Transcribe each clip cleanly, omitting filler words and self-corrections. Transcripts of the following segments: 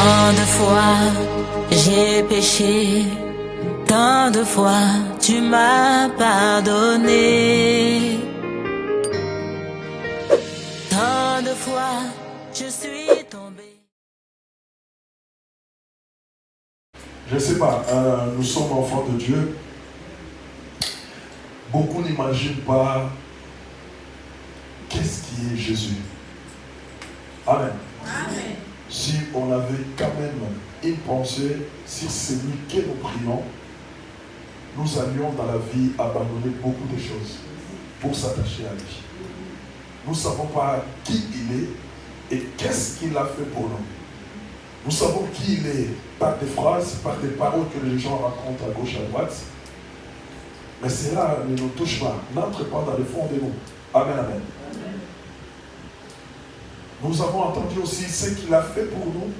Tant de fois j'ai péché, tant de fois tu m'as pardonné. Tant de fois je suis tombé. Je ne sais pas, nous sommes enfants de Dieu. Beaucoup n'imaginent pas qu'est-ce qui est Jésus. Amen. Amen. Si on avait quand même une pensée sur celui que nous prions, nous allions dans la vie abandonner beaucoup de choses pour s'attacher à lui. Nous ne savons pas qui il est et qu'est-ce qu'il a fait pour nous. Nous savons qui il est par des phrases, par des paroles que les gens racontent à gauche, à droite. Mais cela ne nous touche pas, n'entre pas dans le fond de nous. Amen, amen. Nous avons entendu aussi ce qu'il a fait pour nous,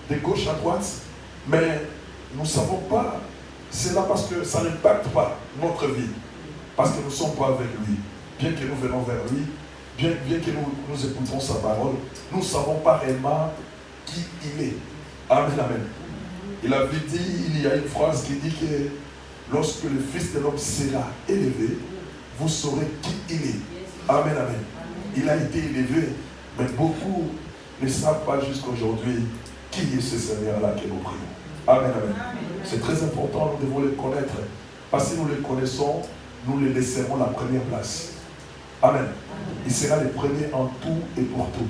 de gauche à droite, mais nous ne savons pas cela parce que ça n'impacte pas notre vie, parce que nous ne sommes pas avec lui. Bien que nous venons vers lui, bien que nous écoutons sa parole, nous ne savons pas réellement qui il est. Amen, amen. Il avait dit, il y a une phrase qui dit que lorsque le Fils de l'homme sera élevé, vous saurez qui il est. Amen, amen. Il a été élevé, mais beaucoup ne savent pas jusqu'aujourd'hui qui est ce Seigneur-là que nous prions. Amen, amen. C'est très important, nous devons le connaître. Parce que si nous le connaissons, nous le laisserons la première place. Amen. Il sera le premier en tout et pour tout.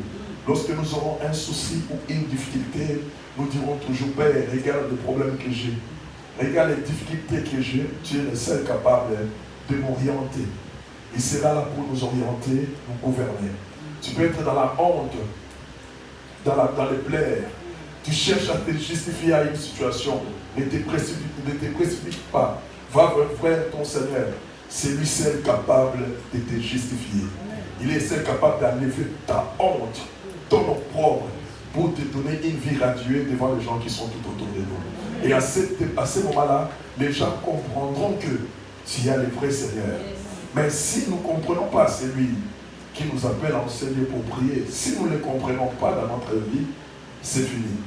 Lorsque nous aurons un souci ou une difficulté, nous dirons toujours, Père, regarde le problème que j'ai. Regarde les difficultés que j'ai. Tu es le seul capable de m'orienter. Il sera là pour nous orienter, nous gouverner. Tu peux être dans la honte, dans les plaies. Tu cherches à te justifier à une situation. Ne te précipite pas. Va vers ton Seigneur. C'est lui seul capable de te justifier. Il est seul capable d'enlever ta honte, ton opprobre, pour te donner une vie radieux devant les gens qui sont tout autour de nous. Et à ce moment-là, les gens comprendront que tu as le vrai Seigneur. Mais si nous ne comprenons pas celui qui nous appelle à enseigner pour prier, si nous ne le comprenons pas dans notre vie, c'est fini.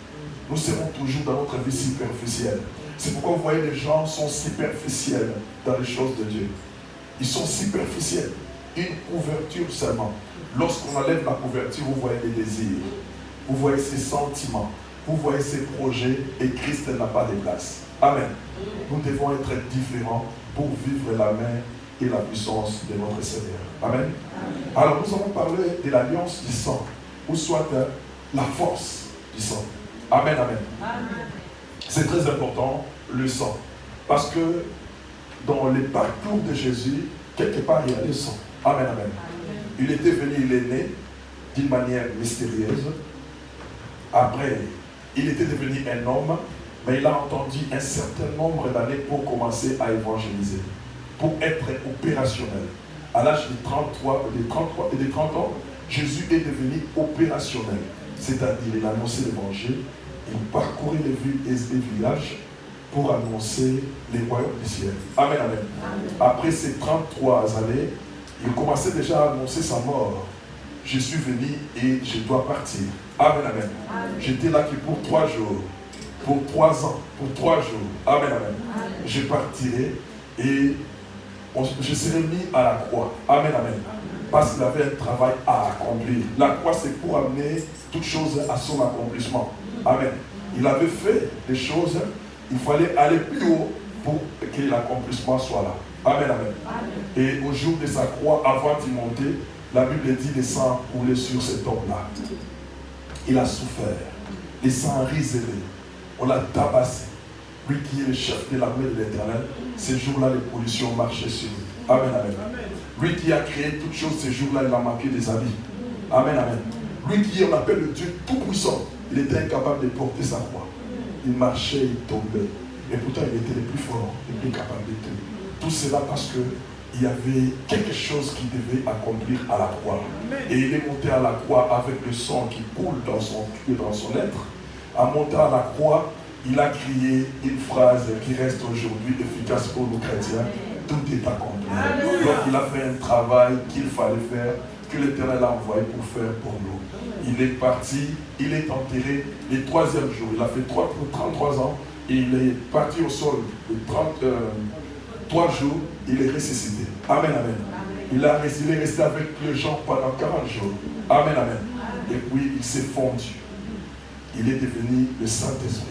Nous serons toujours dans notre vie superficielle. C'est pourquoi vous voyez les gens sont superficiels dans les choses de Dieu. Ils sont superficiels. Une couverture seulement. Lorsqu'on enlève la couverture, vous voyez les désirs. Vous voyez ses sentiments. Vous voyez ses projets et Christ n'a pas de place. Amen. Nous devons être différents pour vivre la main et la puissance de notre Seigneur. Amen. Alors nous avons parlé de l'alliance du sang, ou soit la force du sang. Amen, amen. C'est très important, le sang. Parce que dans le parcours de Jésus, quelque part il y a le sang. Amen, amen. Il était venu, il est né d'une manière mystérieuse. Après, il était devenu un homme, mais il a entendu un certain nombre d'années pour commencer à évangéliser, pour être opérationnel. À l'âge de 30 ans, Jésus est devenu opérationnel. C'est-à-dire, il a annoncé l'évangile, il parcourait les villes et les villages pour annoncer les royaumes du ciel. Amen, amen. Après ces 33 années, il commençait déjà à annoncer sa mort. Je suis venu et je dois partir. Amen, amen. J'étais là que pour 3 jours, pour 3 ans, pour 3 jours. Amen, amen. Je partirai et je serai mis à la croix. Amen, amen. Parce qu'il avait un travail à accomplir. La croix, c'est pour amener toutes choses à son accomplissement. Amen. Il avait fait des choses, il fallait aller plus haut pour que l'accomplissement soit là. Amen, amen. Et au jour de sa croix, avant d'y monter, la Bible dit le sang coulait sur cet homme-là. Il a souffert. Le sang a riselé. On l'a tabassé. Lui qui est le chef de l'armée de l'Éternel, ces jours-là, les pollutions marchaient sur lui. Amen, amen. Lui qui a créé toutes choses, ces jours-là, il a manqué des habits. Amen, amen. Lui qui on appelle le Dieu tout-puissant, il était incapable de porter sa croix. Il marchait, il tombait. Et pourtant, il était le plus fort, le plus capable de tout. Tout cela parce qu'il y avait quelque chose qu'il devait accomplir à la croix. Et il est monté à la croix avec le sang qui coule dans son être. En montant à la croix, il a crié une phrase qui reste aujourd'hui efficace pour nous chrétiens. Tout est accompli. Donc il a fait un travail qu'il fallait faire, que l'Éternel a envoyé pour faire pour nous. Il est parti, il est enterré le 3e jour. Il a fait 33 ans et il est parti au sol le 3 jours. Il est ressuscité. Amen, amen. Il est resté avec les gens pendant 40 jours. Amen, amen. Et puis il s'est fondu. Il est devenu le Saint-Esprit.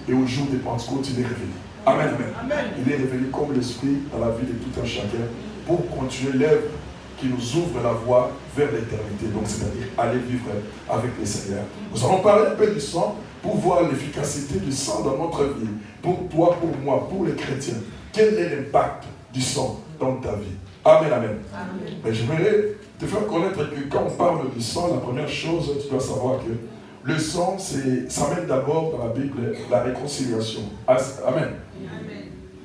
Et au jour de Pentecôte, il est revenu. Amen, amen, amen. Il est revenu comme l'Esprit dans la vie de tout un chacun pour continuer l'œuvre qui nous ouvre la voie vers l'éternité. Donc, c'est-à-dire aller vivre avec le Seigneur. Nous allons parler un peu du sang pour voir l'efficacité du sang dans notre vie. Pour toi, pour moi, pour les chrétiens. Quel est l'impact du sang dans ta vie? Amen, amen. Amen. Mais je voudrais te faire connaître que quand on parle du sang, la première chose, tu dois savoir que le sang, ça mène d'abord dans la Bible la réconciliation. Amen. Amen.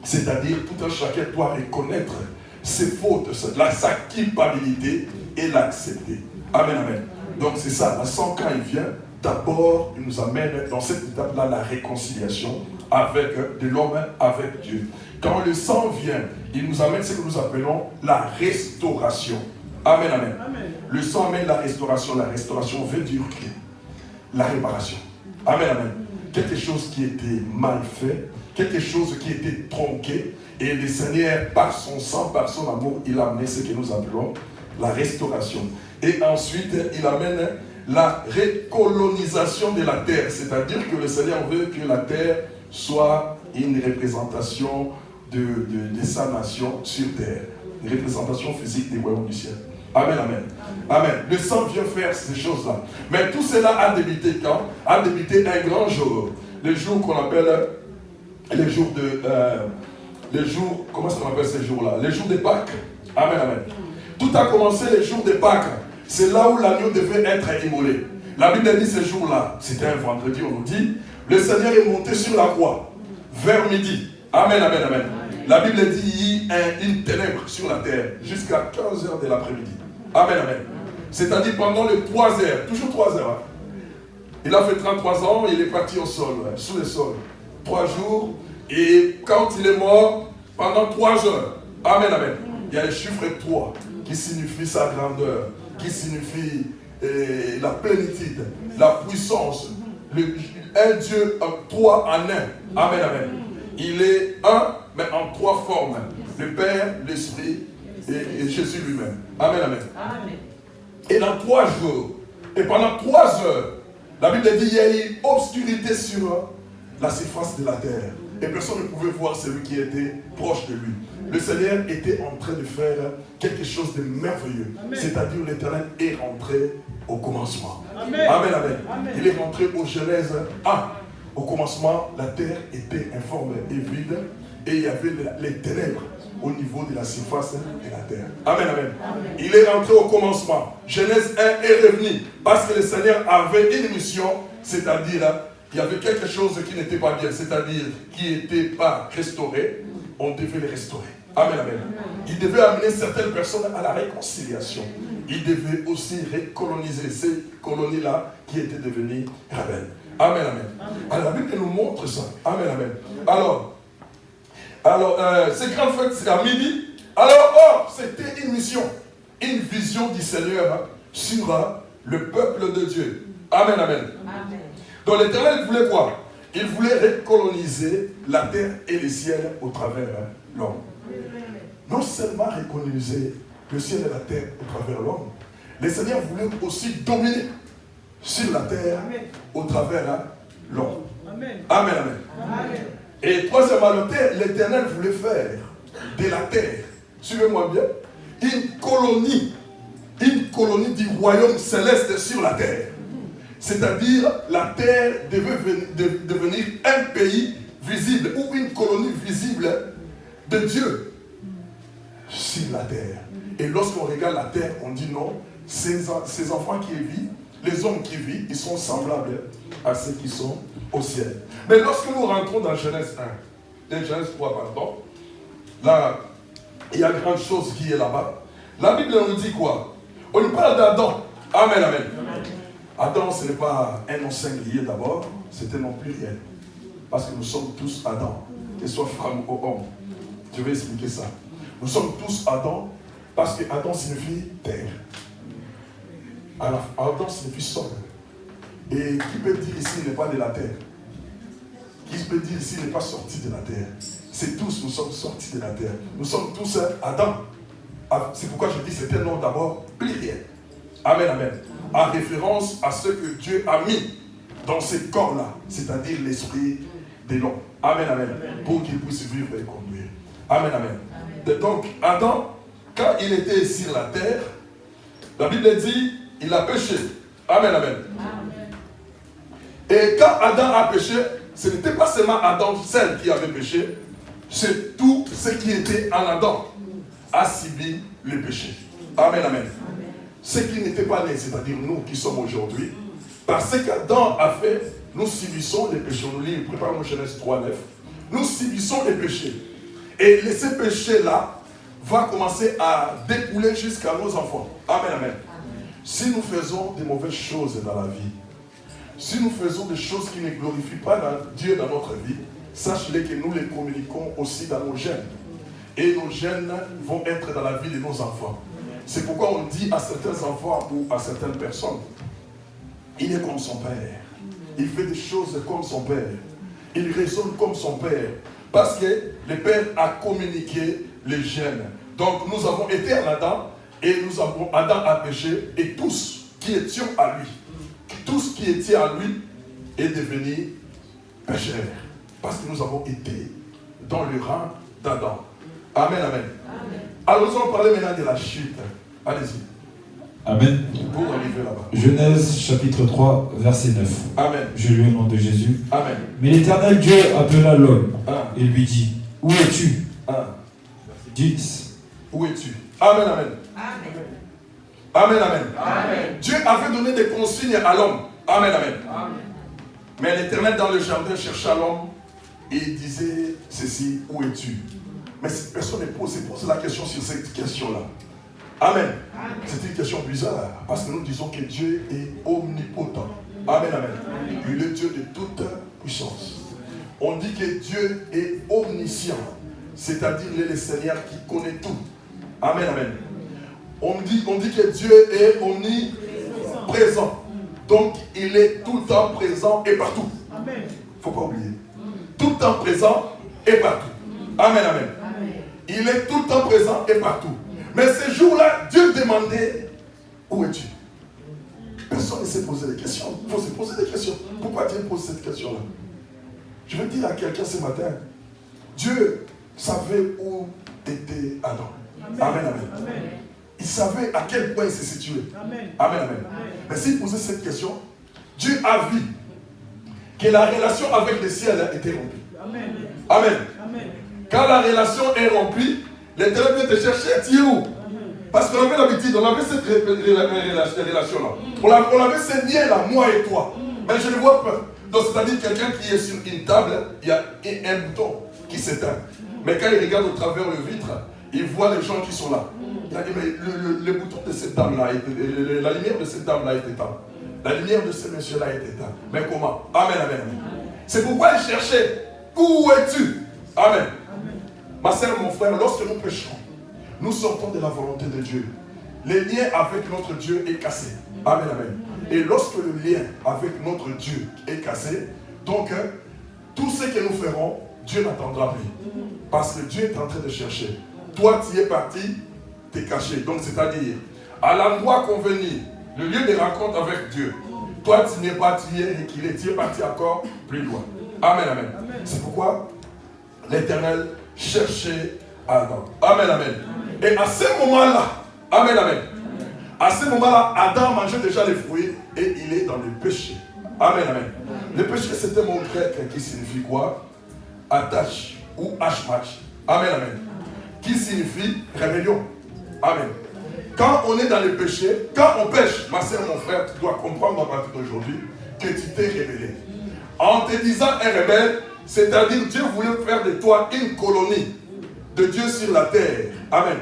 C'est-à-dire, tout un chacun doit reconnaître ses fautes, sa culpabilité et l'accepter. Amen, amen. Donc c'est ça, le sang quand il vient, d'abord il nous amène dans cette étape-là la réconciliation de l'homme avec Dieu. Quand le sang vient, il nous amène ce que nous appelons la restauration. Amen, amen. Amen. Le sang amène la restauration veut dire la réparation. Amen, amen. Quelque chose qui était mal fait, quelque chose qui était tronqué, et le Seigneur, par son sang, par son amour, il a amené ce que nous appelons la restauration. Et ensuite, il amène la recolonisation de la terre, c'est-à-dire que le Seigneur veut que la terre soit une représentation de sa nation sur terre, une représentation physique des royaumes du ciel. Amen, amen. Amen. Le sang vient faire ces choses-là. Mais tout cela a débuté quand? A débuté un grand jour. Le jour qu'on appelle les jours comment est-ce qu'on appelle ces jours-là? Les jours de Pâques. Amen, amen. Tout a commencé les jours de Pâques. C'est là où l'agneau devait être immolé. La Bible dit ces jours-là, c'était un vendredi, on nous dit, le Seigneur est monté sur la croix, vers midi. Amen, amen, amen. La Bible dit, il y a une ténèbre sur la terre, jusqu'à 15h de l'après-midi. Amen, amen. C'est-à-dire pendant les 3 heures, toujours 3 heures. Il a fait 33 ans, il est parti au sol, sous le sol. 3 jours, et quand il est mort, pendant 3 heures. Amen, amen. Il y a le chiffre 3 qui signifie sa grandeur, qui signifie la plénitude, la puissance. Un Dieu, 3 en 1. Amen, amen. Il est un, mais en 3 formes. Le Père, l'Esprit et Jésus lui-même. Amen, amen. Et dans 3 jours, et pendant 3 heures, la Bible dit qu'il y a eu obscurité sur la surface de la terre. Et personne ne pouvait voir celui qui était proche de lui. Le Seigneur était en train de faire quelque chose de merveilleux. C'est-à-dire l'Éternel est rentré au commencement. Amen. Amen, amen. Amen. Il est rentré au Genèse 1. Au commencement, la terre était informe et vide. Et il y avait les ténèbres au niveau de la surface de la terre. Amen, amen. Amen. Il est rentré au commencement. Genèse 1 est revenu. Parce que le Seigneur avait une mission, c'est-à-dire il y avait quelque chose qui n'était pas bien, c'est-à-dire qui n'était pas restauré, on devait le restaurer. Amen, amen. Il devait amener certaines personnes à la réconciliation. Il devait aussi recoloniser ces colonies-là qui étaient devenues rebelles. Amen, amen. Alors la Bible nous montre ça. Amen, amen. Alors ces grandes fêtes, c'est à midi. Alors, c'était une mission, une vision du Seigneur sur le peuple de Dieu. Amen, amen. Amen. Donc l'Éternel voulait quoi? Il voulait recoloniser la terre et le ciel au travers l'homme. Non seulement recoloniser le ciel et la terre au travers l'homme, le Seigneur voulait aussi dominer sur la terre au travers l'homme. Amen. Amen, amen. Amen. Et troisièmement, l'Éternel voulait faire de la terre, suivez-moi bien, une colonie du royaume céleste sur la terre. C'est-à-dire, la terre devait devenir un pays visible ou une colonie visible de Dieu sur la terre. Et lorsqu'on regarde la terre, on dit non, ces enfants qui vivent, les hommes qui vivent, ils sont semblables à ceux qui sont au ciel. Mais lorsque nous rentrons dans Genèse 1, Genèse 3, pardon, là, il y a une grande chose qui est là-bas. La Bible nous dit quoi? On nous parle d'Adam. Amen, amen. Adam, ce n'est pas un nom singulier d'abord, c'est un nom pluriel. Parce que nous sommes tous Adam, que ce soit femme ou homme. Je vais expliquer ça. Nous sommes tous Adam, parce que Adam signifie terre. Adam signifie sol. Et qui peut dire ici il n'est pas de la terre? Qui peut dire ici il n'est pas sorti de la terre? C'est tous, nous sommes sortis de la terre. Nous sommes tous Adam. C'est pourquoi je dis c'est un nom d'abord pluriel. Amen, amen. En référence à ce que Dieu a mis dans ces corps-là, c'est-à-dire l'esprit de l'homme. Amen, amen. Pour qu'il puisse vivre et conduire. Amen, amen. Donc, Adam, quand il était sur la terre, la Bible dit, il a péché. Amen, amen. Et quand Adam a péché, ce n'était pas seulement Adam seul qui avait péché, c'est tout ce qui était en Adam a subi le péché. Amen, amen. Ce qui n'était pas né, c'est-à-dire nous qui sommes aujourd'hui, parce qu'Adam a fait, nous subissons les péchés. On lit, préparons Genèse 3, 9. Nous subissons les péchés. Et ces péchés-là vont commencer à découler jusqu'à nos enfants. Amen, amen. Si nous faisons des mauvaises choses dans la vie, si nous faisons des choses qui ne glorifient pas Dieu dans notre vie, sachez-les que nous les communiquons aussi dans nos gènes. Et nos gènes vont être dans la vie de nos enfants. C'est pourquoi on dit à certains enfants ou à certaines personnes, il est comme son père. Il fait des choses comme son père. Il raisonne comme son père. Parce que le père a communiqué les gènes. Donc nous avons été en Adam et Adam a péché et tous qui étions à lui, tous qui étaient à lui est devenu pécheurs. Parce que nous avons été dans le rang d'Adam. Amen, amen. Alors nous allons parler maintenant de la chute. Allez-y. Amen. Pour arriver là-bas. Genèse chapitre 3, verset 9. Amen. Je lis au nom de Jésus. Amen. Mais l'Éternel Dieu appela l'homme Ah. et lui dit, où es-tu? Ah. 10. Où es-tu? Amen, amen. Amen. Amen, amen. Amen. Dieu avait donné des consignes à l'homme. Amen, amen. Amen. Mais l'Éternel dans le jardin chercha l'homme et il disait ceci, où es-tu? Mais personne ne pose la question sur cette question-là. Amen. C'est une question bizarre parce que nous disons que Dieu est omnipotent. Amen, amen. Il est Dieu de toute puissance. On dit que Dieu est omniscient, c'est-à-dire il est le Seigneur qui connaît tout. Amen, amen. On dit que Dieu est omniprésent. Donc il est tout le temps présent et partout. Il ne faut pas oublier. Tout le temps présent et partout. Amen, amen. Il est tout le temps présent et partout. Mais ce jour-là, Dieu demandait, où es-tu? Personne ne s'est posé des questions. Il faut se poser des questions. Pourquoi Dieu pose cette question-là? Je veux dire à quelqu'un ce matin, Dieu savait où était Adam. Amen, amen. Il savait à quel point il se situait. Amen, amen. Mais s'il posait cette question, Dieu a vu que la relation avec le ciel était rompue. Amen. Amen. Quand la relation est rompue, l'Éternel vient te chercher, tu es où? Parce qu'on avait l'habitude, on avait cette relation-là. On avait ce lien-là, moi et toi. Mais je ne vois pas. Donc c'est-à-dire quelqu'un qui est sur une table, il y a un bouton qui s'éteint. Mais quand il regarde au travers le vitre, il voit les gens qui sont là. Il a dit, mais le bouton de cette dame-là, la lumière de cette dame-là est éteinte. La lumière de ce monsieur-là est éteinte. Mais comment? Amen, amen. C'est pourquoi il cherchait. Où es-tu? Amen. Ma sœur, mon frère, lorsque nous péchons, nous sortons de la volonté de Dieu. Le lien avec notre Dieu est cassé. Amen, amen. Et lorsque le lien avec notre Dieu est cassé, donc tout ce que nous ferons, Dieu n'attendra plus. Parce que Dieu est en train de chercher. Toi, tu es parti, tu es caché. Donc, c'est-à-dire, à l'endroit convenu, le lieu de rencontre avec Dieu, toi, tu n'es pas, tu es parti encore plus loin. Amen, amen. C'est pourquoi l'Éternel cherchait Adam. Amen, amen. Et à ce moment-là, amen, amen. À ce moment-là, Adam mangeait déjà les fruits et il est dans le péché. Amen, amen. Le péché, c'était mon grec qui signifie quoi? Attache ou hashmach. Amen, amen. Qui signifie rébellion. Amen. Quand on est dans le péché, quand on pêche, ma soeur, mon frère, tu dois comprendre à partir d'aujourd'hui que tu t'es rébellé. En te disant un rebelle, c'est-à-dire Dieu voulait faire de toi une colonie de Dieu sur la terre. Amen.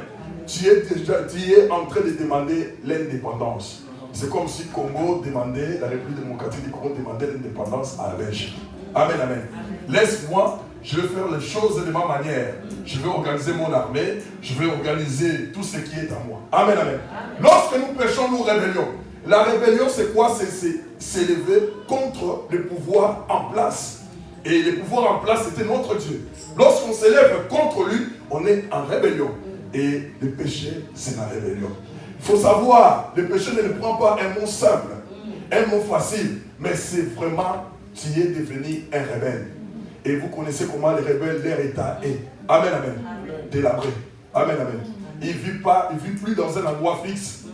Tu es en train de demander l'indépendance. C'est comme si Congo demandait, la République démocratique du Congo demandait l'indépendance à la Belgique. Amen, amen. Laisse-moi, je vais faire les choses de ma manière. Je vais organiser mon armée, je vais organiser tout ce qui est à moi. Amen, amen. Lorsque nous péchons, nous rébellions. La rébellion, c'est quoi? C'est s'élever contre le pouvoir en place. Et le pouvoir en place, c'était notre Dieu. Lorsqu'on s'élève contre lui, on est en rébellion. Et le péché, c'est la rébellion. Il faut savoir, le péché ne prend pas un mot simple, un mot facile, mais c'est vraiment, tu es devenu un rebelle. Et vous connaissez comment les rebelles, leur état est. Amen, amen. Délabré. Amen, amen. Il ne vit plus dans un endroit fixe.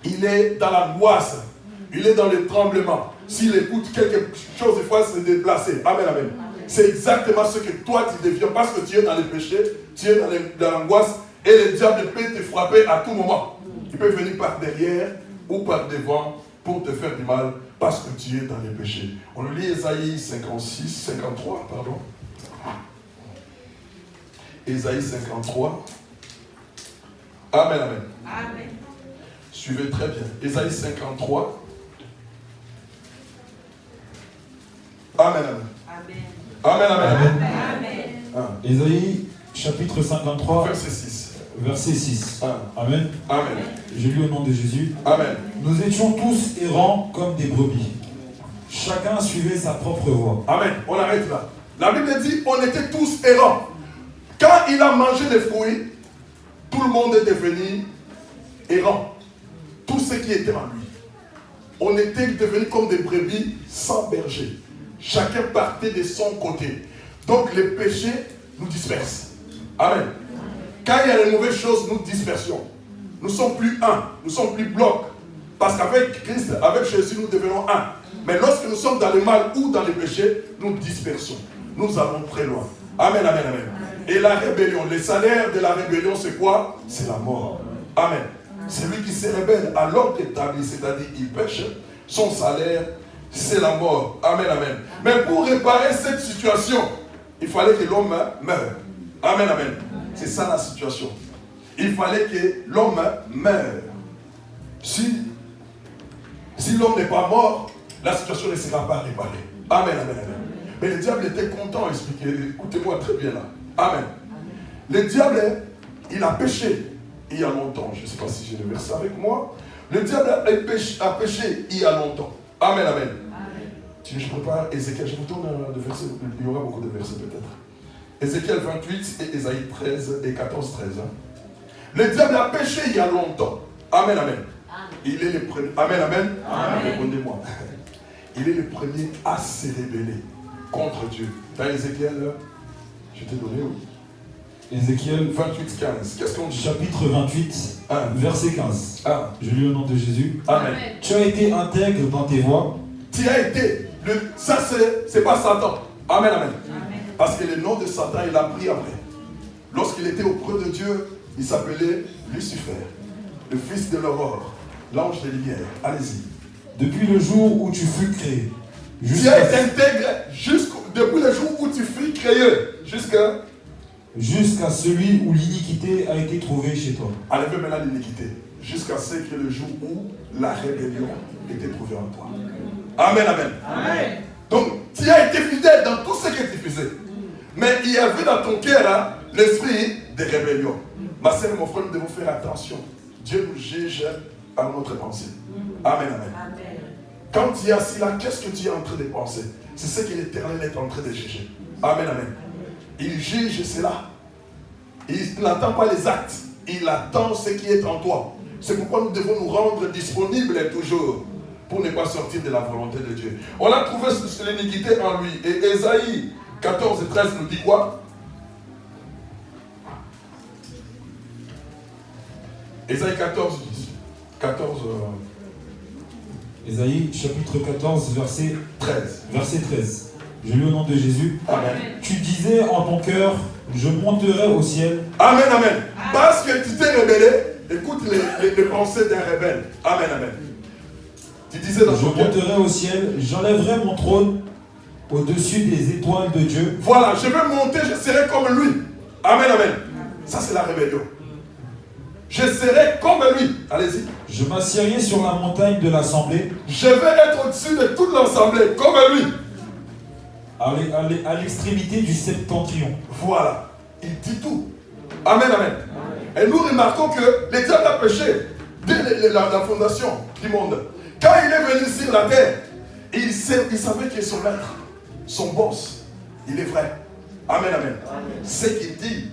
Il est dans l'angoisse. Il est dans le tremblement. S'il écoute quelque chose, il faut se déplacer. Amen, amen. C'est exactement ce que toi tu deviens parce que tu es dans le péché, tu es dans l'angoisse et le diable peut te frapper à tout moment. Il peut venir par derrière ou par devant pour te faire du mal parce que tu es dans le péché. On lit Ésaïe 53, pardon. Ésaïe 53. Amen, amen. Amen. Suivez très bien. Ésaïe 53. Amen, amen. Amen, amen, amen. Amen. Ésaïe chapitre 53, Verset 6. verset 6. Amen. Amen. Je lis au nom de Jésus. Amen. Nous étions tous errants comme des brebis. Chacun suivait sa propre voie. Amen. On arrête là. La Bible dit on était tous errants. Quand il a mangé les fruits, tout le monde est devenu errant. Tout ce qui était en lui. On était devenus comme des brebis sans berger. Chacun partait de son côté. Donc le péché nous disperse. Amen. Quand il y a de mauvaises choses, nous dispersions. Nous ne sommes plus un. Nous ne sommes plus bloc. Parce qu'avec Christ, avec Jésus, nous devenons un. Mais lorsque nous sommes dans le mal ou dans le péché, nous dispersons. Nous allons très loin. Amen, amen, amen. Et la rébellion, le salaire de la rébellion, c'est quoi? C'est la mort. Amen. Celui qui se rébelle à l'ordre établi, c'est-à-dire il pêche, son salaire, c'est la mort. Amen, amen. Mais pour réparer cette situation, il fallait que l'homme meure. Amen, amen. C'est ça la situation. Il fallait que l'homme meure. Si l'homme n'est pas mort, la situation ne sera pas réparée. Amen, amen, amen. Mais le diable était content, écoutez-moi très bien là. Amen. Le diable, il a péché il y a longtemps. Je ne sais pas si j'ai le verset avec moi. Le diable a péché il y a longtemps. Amen, amen. Si je prépare Ézéchiel, je vous tourne le verset, il y aura beaucoup de versets peut-être. Ézéchiel 28 et Ésaïe 13 et 14, 13. Le diable a péché il y a longtemps. Amen, amen. Il est le premier. Amen, amen. Répondez-moi. Il est le premier à se rébeller contre Dieu. Dans Ézéchiel, je t'ai donné, oui. Ézéchiel 28, 15. Qu'est-ce qu'on dit? Chapitre 28, verset 15. Je lis au nom de Jésus. Amen. Tu as été intègre dans tes voies. Tu as été. Ça, c'est pas Satan. Amen, amen. Parce que le nom de Satan, il a pris après. Lorsqu'il était auprès de Dieu, il s'appelait Lucifer, le fils de l'aurore, l'ange des lumières. Allez-y. Depuis le jour où tu fus créé. Tu as été intègre depuis le jour où tu fus créé. Jusqu'à celui où l'iniquité a été trouvée chez toi. Enlevez maintenant l'iniquité. Jusqu'à ce que le jour où la rébellion était trouvée en toi. Amen, amen. Amen. Donc, tu as été fidèle dans tout ce que tu faisais. Mais il y avait dans ton cœur l'esprit de rébellion. Ma sœur, mon frère, nous devons faire attention. Dieu nous juge par notre pensée. Amen, amen. Quand tu es assis là, qu'est-ce que tu es en train de penser? C'est ce que l'Éternel est en train de juger. Amen, amen. Il juge cela. Il n'attend pas les actes. Il attend ce qui est en toi. C'est pourquoi nous devons nous rendre disponibles toujours pour ne pas sortir de la volonté de Dieu. On a trouvé l'iniquité en lui. Et Ésaïe 14 et 13 nous dit quoi? Ésaïe 14, 10. 14. Ésaïe chapitre 14, verset 13. Verset 13. Je lis au nom de Jésus. Amen. Tu disais en ton cœur, je monterai au ciel. Amen, amen. Parce que tu t'es rebellé, écoute les pensées d'un rebelle. Amen, amen. Tu disais dans ton cœur, je monterai au ciel, j'enlèverai mon trône au-dessus des étoiles de Dieu. Voilà, je vais monter, je serai comme lui. Amen, amen. Ça, c'est la rébellion. Je serai comme lui. Allez-y. Je m'assieds sur la montagne de l'assemblée. Je vais être au-dessus de toute l'assemblée, comme lui. À l'extrémité du septentrion. Voilà. Il dit tout. Amen, amen. Et nous remarquons que le diable a péché dès la fondation du monde. Quand il est venu sur la terre, il savait que son maître, son boss, il est vrai. Amen, amen. Ce qu'il dit,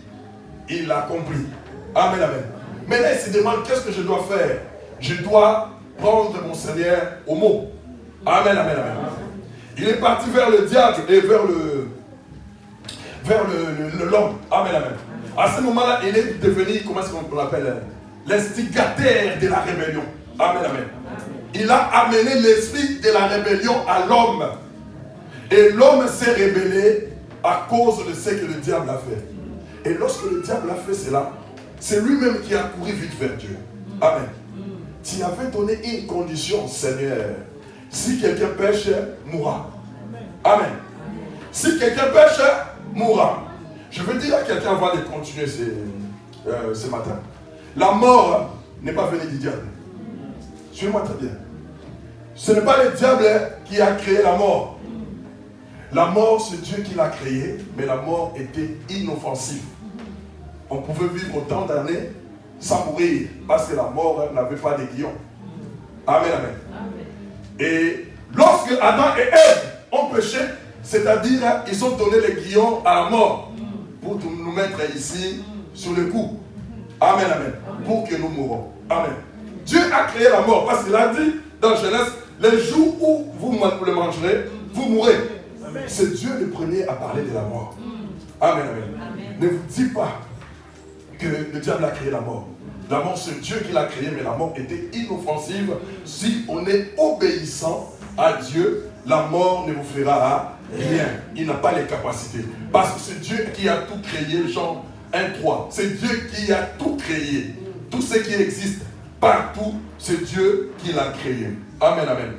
il l'a accompli. Amen, amen. Maintenant, il se demande qu'est-ce que je dois faire. Je dois prendre mon Seigneur au mot. Amen, amen, amen. Il est parti vers le diable et vers l'homme. Amen, amen. À ce moment-là, il est devenu, comment est-ce qu'on l'appelle, l'instigateur de la rébellion. Amen, amen. Il a amené l'esprit de la rébellion à l'homme. Et l'homme s'est rébellé à cause de ce que le diable a fait. Et lorsque le diable a fait cela, c'est lui-même qui a couru vite vers Dieu. Amen. Tu avais donné une condition, Seigneur. Si quelqu'un pêche, mourra. Amen. Si quelqu'un pêche, mourra. Je veux dire à quelqu'un avant de continuer ce matin. La mort n'est pas venue du diable. Suivez-moi très bien. Ce n'est pas le diable qui a créé la mort. La mort, c'est Dieu qui l'a créée, mais la mort était inoffensive. On pouvait vivre autant d'années sans mourir, parce que la mort n'avait pas d'aiguillon. Amen, amen. Et lorsque Adam et Ève ont péché, c'est-à-dire ils ont donné l'aiguillon à la mort pour nous mettre ici sur le coup. Amen, amen. Pour que nous mourons. Amen. Dieu a créé la mort parce qu'il a dit dans Genèse, les jours où vous le mangerez, vous mourrez. C'est Dieu le premier à parler de la mort. Amen, amen. Ne vous dites pas que le diable a créé la mort. La mort, c'est Dieu qui l'a créée, mais la mort était inoffensive. Si on est obéissant à Dieu, la mort ne vous fera rien. Il n'a pas les capacités. Parce que c'est Dieu qui a tout créé, Jean 1:3. C'est Dieu qui a tout créé. Tout ce qui existe partout, c'est Dieu qui l'a créé. Amen, amen.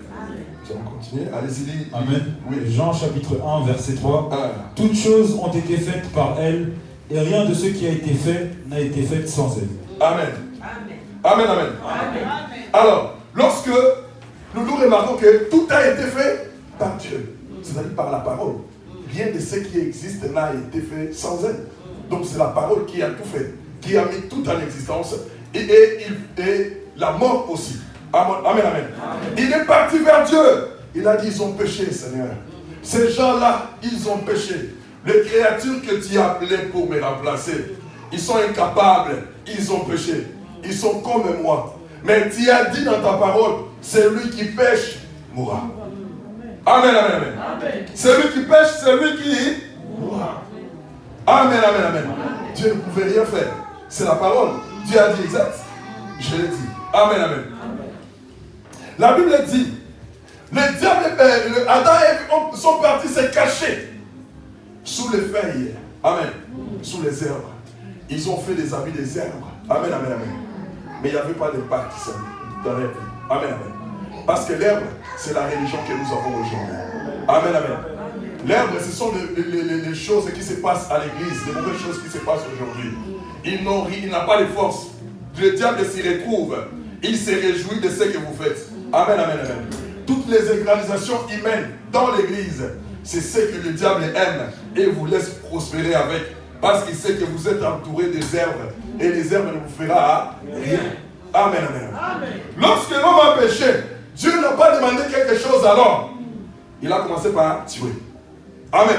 Nous allons continuer. Allez-y, dis. Amen. Oui. Jean chapitre 1, verset 3. Toutes choses ont été faites par elle, et rien de ce qui a été fait n'a été fait sans elle. Amen. Amen, amen. Alors, lorsque nous remarquons que tout a été fait par Dieu, c'est-à-dire par la parole, rien de ce qui existe n'a été fait sans elle. Donc c'est la parole qui a tout fait, qui a mis tout en existence, et la mort aussi. Amen, amen, amen. Il est parti vers Dieu. Il a dit, ils ont péché, Seigneur. Ces gens-là, ils ont péché. Les créatures que tu as appelées pour me remplacer, ils sont incapables, ils ont péché. Ils sont comme moi. Mais tu as dit dans ta parole, celui qui pêche mourra. Amen, amen, amen. Celui qui pêche, celui qui mourra. Amen, amen, amen. Dieu ne pouvait rien faire. C'est la parole. Dieu a dit exact. Je l'ai dit. Amen, amen. La Bible dit, le diable, Adam et Ève sont partis se cacher sous les feuilles. Amen. Sous les herbes. Ils ont fait des habits des herbes. Amen, amen, amen. Mais il n'y avait pas d'impact dans l'herbe. Amen, amen. Parce que l'herbe, c'est la religion que nous avons aujourd'hui. Amen, amen. L'herbe, ce sont les choses qui se passent à l'église, les mauvaises choses qui se passent aujourd'hui. Il n'a pas de force. Le diable s'y retrouve. Il se réjouit de ce que vous faites. Amen, amen, amen. Toutes les organisations humaines dans l'église, c'est ce que le diable aime et vous laisse prospérer avec. Parce qu'il sait que vous êtes entouré des herbes et les herbes ne vous fera rien. Amen, amen, amen. Lorsque l'homme a péché, Dieu n'a pas demandé quelque chose à l'homme. Il a commencé par tuer. Amen.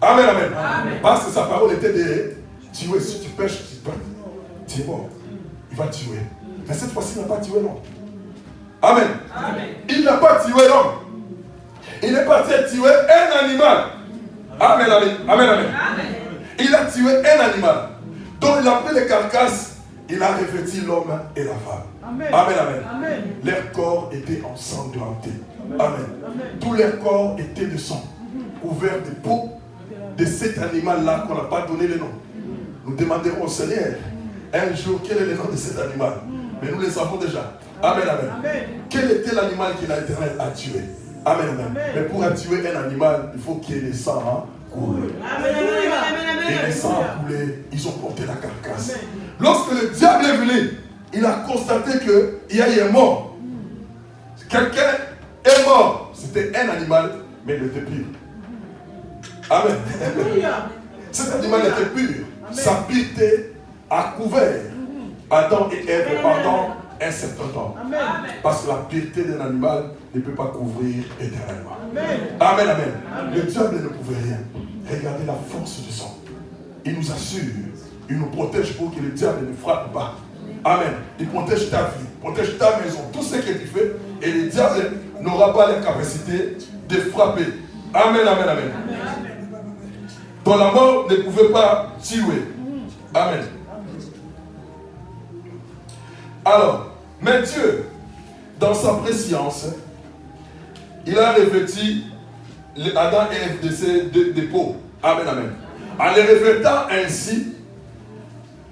Amen, amen. Parce que sa parole était de tuer. Si tu pêches, tu es mort. Il va tuer. Mais cette fois-ci, il n'a pas tué l'homme. Amen. Il n'a pas tué l'homme. Il est parti tuer un animal. Amen, amen. Amen, amen. Il a tué un animal dont il a pris les carcasses, il a revêtu l'homme et la femme. Amen, amen. Amen. Leur corps était ensanglanté. Amen. Tout leur corps était de sang, couvert de peau de cet animal-là qu'on n'a pas donné le nom. Nous demanderons au Seigneur un jour quel est le nom de cet animal. Mais nous le savons déjà. Amen, amen. Quel était l'animal que l'Éternel a tué? Amen, amen. Mais pour tuer un animal, il faut qu'il y ait le sang. Et les sangs a coulé, ils ont porté la carcasse. Lorsque le diable est venu, il a constaté qu'il y a eu un mort. Quelqu'un est mort. C'était un animal, mais il était pur. Amen. Cet animal était pur. Sa pureté a couvert Adam et Ève pendant un certain temps. Amen. Parce que la pureté d'un animal ne peut pas couvrir éternellement. Amen. Amen, amen. Le diable ne pouvait rien. Regardez la force du sang. Il nous assure, il nous protège pour que le diable ne frappe pas. Amen. Il protège ta vie, protège ta maison, tout ce que tu fais, et le diable n'aura pas la capacité de frapper. Amen, amen, amen. Dont la mort ne pouvait pas tuer. Amen. Alors, mais Dieu, dans sa préscience, il a revêtu Adam et Ève de ses deux peaux. Amen, amen. En les revêtant ainsi,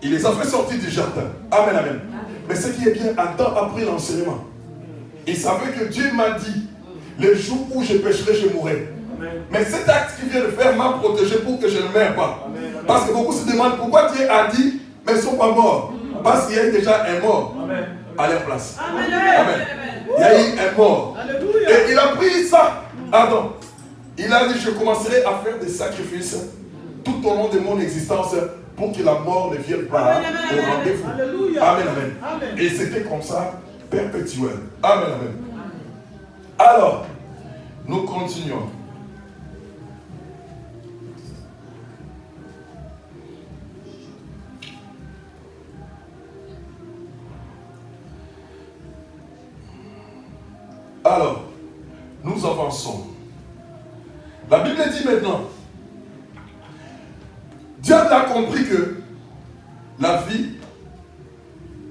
il les a fait sortir du jardin. Amen, amen. Mais ce qui est bien, Adam a pris l'enseignement. Il savait que Dieu m'a dit, le jour où je pécherai, je mourrai. Mais cet acte qu'il vient de faire m'a protégé pour que je ne meure pas. Parce que beaucoup se demandent pourquoi Dieu a dit, mais ils ne sont pas morts. Parce qu'il y a déjà un mort à leur place. Amen. Amen. Il y a eu un mort. Alléluia. Et il a pris ça, Adam. Il a dit, je commencerai à faire des sacrifices tout au long de mon existence pour que la mort ne vienne pas au rendez-vous. Alléluia. Amen, amen. Amen. Et c'était comme ça, perpétuel. Amen, amen. Alors, nous continuons. Alors, nous avançons. La Bible dit maintenant, diable a compris que la vie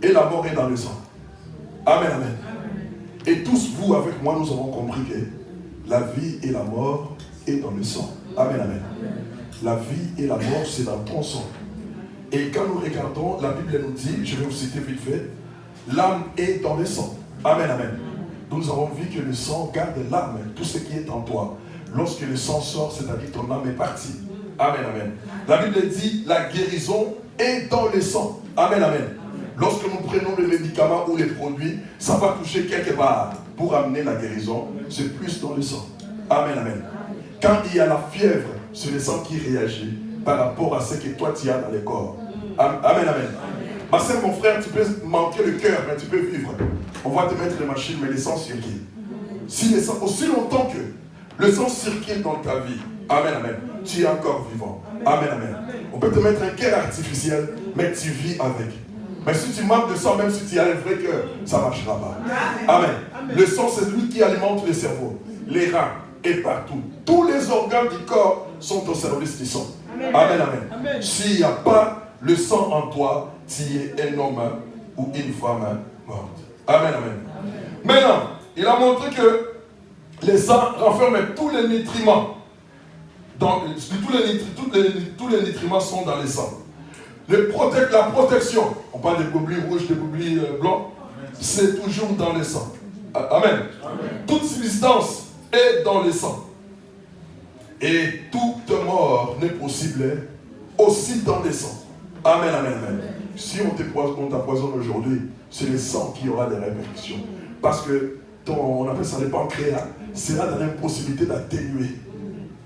et la mort est dans le sang. Amen, amen. Et tous vous avec moi, nous avons compris que la vie et la mort est dans le sang. Amen, amen. La vie et la mort, c'est dans ton sang. Et quand nous regardons, la Bible nous dit, je vais vous citer vite fait, l'âme est dans le sang. Amen, amen. Nous avons vu que le sang garde l'âme, tout ce qui est en toi. Lorsque le sang sort, c'est-à-dire ton âme est partie. Amen, amen. La Bible dit, la guérison est dans le sang. Amen, amen. Lorsque nous prenons le médicament ou les produits, ça va toucher quelque part pour amener la guérison. C'est plus dans le sang. Amen, amen. Quand il y a la fièvre, c'est le sang qui réagit par rapport à ce que toi tu as dans le corps. Amen, amen. Ma soeur, mon frère, tu peux manquer le cœur, mais tu peux vivre. On va te mettre les machines, mais le sang circule. Si le sang, aussi longtemps que le sang circule dans ta vie, amen, amen, tu es encore vivant. Amen, amen. On peut te mettre un cœur artificiel, mais tu vis avec. Mais si tu manques de sang, même si tu as un vrai cœur, ça ne marchera pas. Amen. Le sang, c'est lui qui alimente le cerveau, les reins et partout. Tous les organes du corps sont au service du sang. Amen, amen. S'il n'y a pas le sang en toi, tu es un homme ou une femme morte. Amen, amen. Maintenant, il a montré que les sang renferment tous les nutriments. Tous les nutriments sont dans les sangs. La protection, on parle des globules rouges, des globules blancs, c'est toujours dans les sangs. Amen. Toute substance est dans les sangs. Et toute mort n'est possible aussi dans les sangs. Amen, amen, amen. Si on t'empoisonne aujourd'hui, c'est le sang qui aura des répercussions. Parce que on appelle ça le pancréas, sera dans l'impossibilité d'atténuer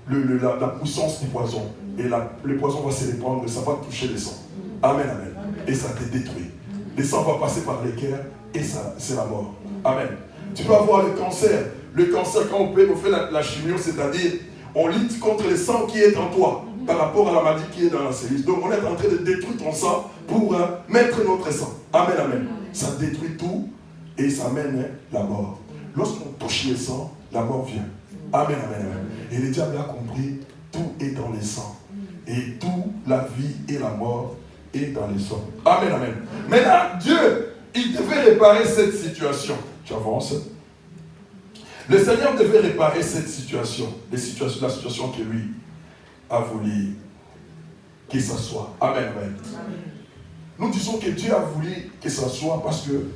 la puissance du poison. Et le poison va se répandre, ça va toucher le sang. Amen, amen. Et ça te détruit. Le sang va passer par les cœurs et ça, c'est la mort. Amen. Tu peux avoir le cancer. Le cancer, quand on fait la chimio, c'est-à-dire on lutte contre le sang qui est en toi par rapport à la maladie qui est dans la cellule. Donc on est en train de détruire ton sang pour mettre notre sang. Amen, amen. Ça détruit tout et ça mène la mort. Lorsqu'on touche le sang, la mort vient. Amen, amen, amen. Et le diable a compris, tout est dans le sang. Et tout, la vie et la mort, est dans le sang. Amen, amen. Maintenant, Dieu, il devait réparer cette situation. J'avance. Le Seigneur devait réparer cette situation, la situation que lui a voulu qu'il s'assoie. Amen, amen. Nous disons que Dieu a voulu qu'il s'assoie parce que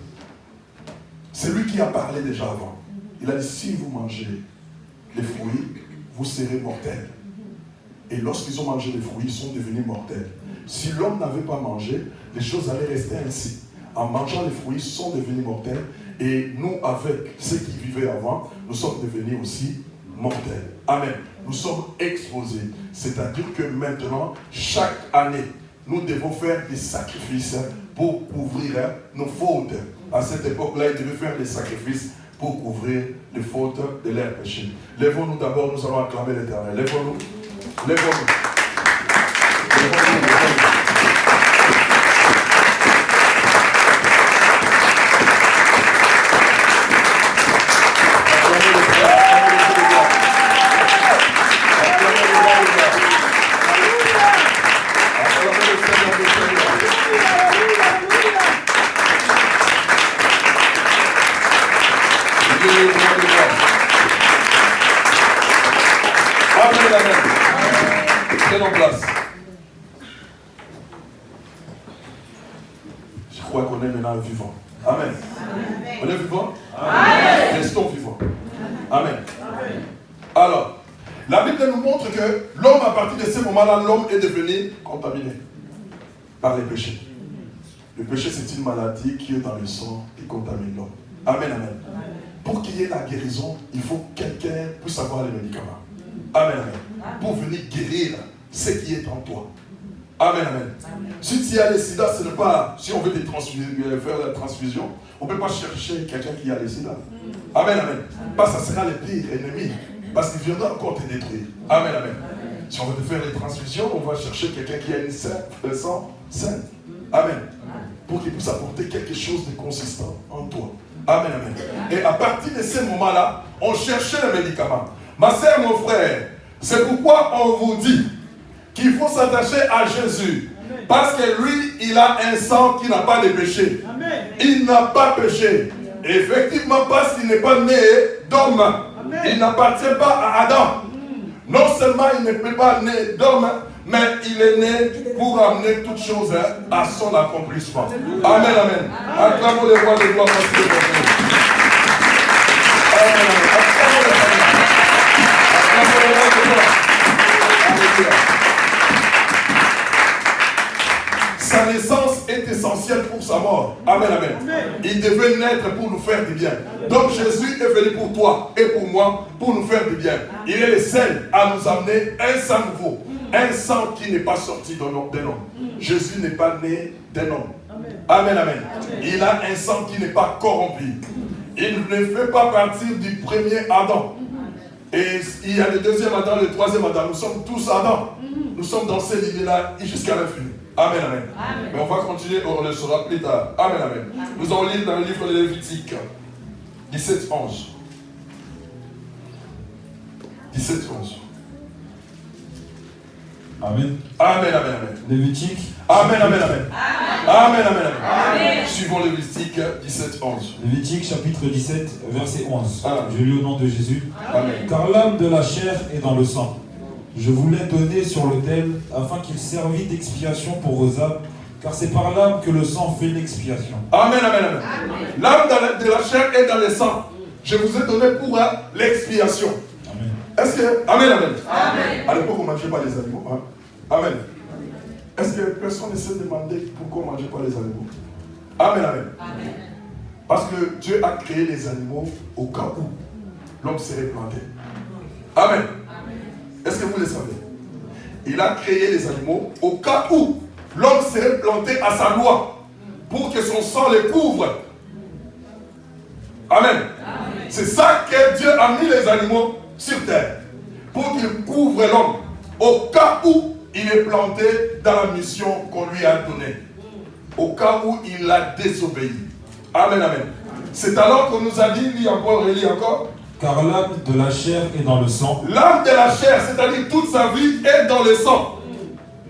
c'est lui qui a parlé déjà avant. Il a dit, si vous mangez les fruits, vous serez mortels. Et lorsqu'ils ont mangé les fruits, ils sont devenus mortels. Si l'homme n'avait pas mangé, les choses allaient rester ainsi. En mangeant les fruits, ils sont devenus mortels. Et nous, avec ceux qui vivaient avant, nous sommes devenus aussi mortels. Amen. Nous sommes exposés. C'est-à-dire que maintenant, chaque année, nous devons faire des sacrifices pour couvrir nos fautes. À cette époque-là, ils devaient faire des sacrifices pour couvrir les fautes de leurs péchés. Lèvons-nous d'abord, nous allons acclamer l'Éternel. Lèvons-nous. Lèvons-nous. Lèvons-nous. Lèvons-nous. Prenons place. Je crois qu'on est maintenant vivant. Amen. Amen. On est vivant? Amen. Restons vivants. Amen. Amen. Alors, la Bible nous montre que l'homme, à partir de ce moment-là, l'homme est devenu contaminé par les péchés. Le péché, c'est une maladie qui est dans le sang et contamine l'homme. Amen, amen. Pour qu'il y ait la guérison, il faut que quelqu'un puisse avoir les médicaments. Amen, amen. Pour venir guérir ce qui est en toi. Amen, amen. Si tu as le sida, ce n'est pas, si on veut faire la transfusion, on ne peut pas chercher quelqu'un qui a le sida. Amen, amen. Parce que ça sera le pire ennemi. Parce qu'il viendra encore te détruire. Amen, amen. Si on veut te faire les transfusions, on va chercher quelqu'un qui a une sang sain. Amen. Pour qu'il puisse apporter quelque chose de consistant en toi. Amen, amen. Et à partir de ce moment-là, on cherchait le médicament. Ma sœur, mon frère, c'est pourquoi on vous dit qu'il faut s'attacher à Jésus. Parce que lui, il a un sang qui n'a pas de péché. Il n'a pas péché. Et effectivement, parce qu'il n'est pas né d'homme, il n'appartient pas à Adam. Non seulement il n'est pas né d'homme, mais il est né pour amener toutes choses à son accomplissement. Amen, amen. Acclamons les rois de gloire parce qu'il est bon. Amen, amen. Acclamons les rois de gloire. Acclamons les rois de gloire. Alléluia. Sa naissance est essentielle pour sa mort. Amen, amen. Il devait naître pour nous faire du bien. Donc Jésus est venu pour toi et pour moi pour nous faire du bien. Il est le seul à nous amener un sang nouveau. Un sang qui n'est pas sorti d'un homme. Jésus n'est pas né d'un homme. Amen, amen. Il a un sang qui n'est pas corrompu. Il ne fait pas partie du premier Adam. Et il y a le deuxième Adam, le troisième Adam. Nous sommes tous Adam. Nous sommes dans cette lignée-là jusqu'à l'infini. Amen, amen. Amen. Mais on va continuer, on le saura plus tard. Amen, amen. Nous allons lire dans le livre de Lévitique 17, 11. 17, 11. Amen. Amen, amen, amen. Lévitique. Amen, amen, amen. Amen, amen, amen. Amen. Suivons Lévitique 17, 11. Lévitique chapitre 17, verset 11. Amen. Je lis au nom de Jésus. Amen. Car l'âme de la chair est dans le sang. Je vous l'ai donné sur l'autel afin qu'il servît d'expiation pour vos âmes, car c'est par l'âme que le sang fait l'expiation. Amen, amen, amen. L'âme de la chair est dans le sang. Je vous ai donné pour l'expiation. Amen. Est-ce que... Amen, amen. Amen. À l'époque, on ne mangeait pas les animaux. Hein? Amen. Est-ce que personne ne s'est demandé pourquoi on ne mangeait pas les animaux? Amen, amen. Amen. Parce que Dieu a créé les animaux au cas où l'homme serait planté. Amen. Est-ce que vous le savez? Il a créé les animaux au cas où l'homme serait planté à sa loi pour que son sang les couvre. Amen. Amen. C'est ça que Dieu a mis les animaux sur terre. Pour qu'ils couvrent l'homme au cas où il est planté dans la mission qu'on lui a donnée. Au cas où il a désobéi. Amen, amen. C'est alors qu'on nous a dit, lis encore, relis encore. Car l'âme de la chair est dans le sang. L'âme de la chair, c'est-à-dire toute sa vie, est dans le sang.